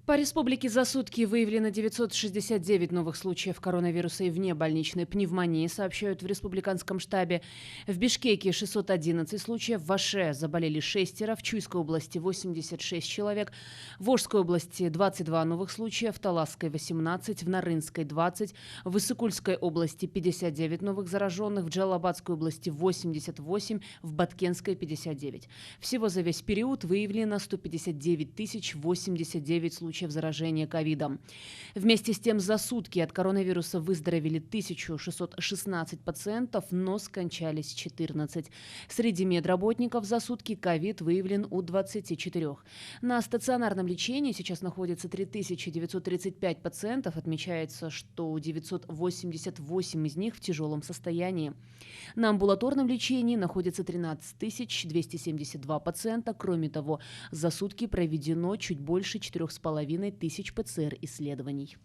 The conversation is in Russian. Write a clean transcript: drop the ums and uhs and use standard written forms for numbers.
По республике за сутки выявлено 969 новых случаев коронавируса и внебольничной пневмонии, сообщают в республиканском штабе. В Бишкеке 611 случаев, в Аше заболели шестеро, в Чуйской области 86 человек, в Волжской области 22 новых случая, в Таласской 18, в Нарынской 20, в Иссыкульской области 59 новых зараженных, в Джалабадской области 88, в Баткенской 59. Всего за весь период выявлено 159 089 случаев заражения ковидом. Вместе с тем за сутки от коронавируса выздоровели 1616 пациентов, но скончались 14. Среди медработников за сутки ковид выявлен у 24. На стационарном лечении сейчас находится 3935 пациентов. Отмечается, что 988 из них в тяжелом состоянии. На амбулаторном лечении находится 13 272 пациента. Кроме того, за сутки проведено чуть больше 4500 ПЦР-исследований.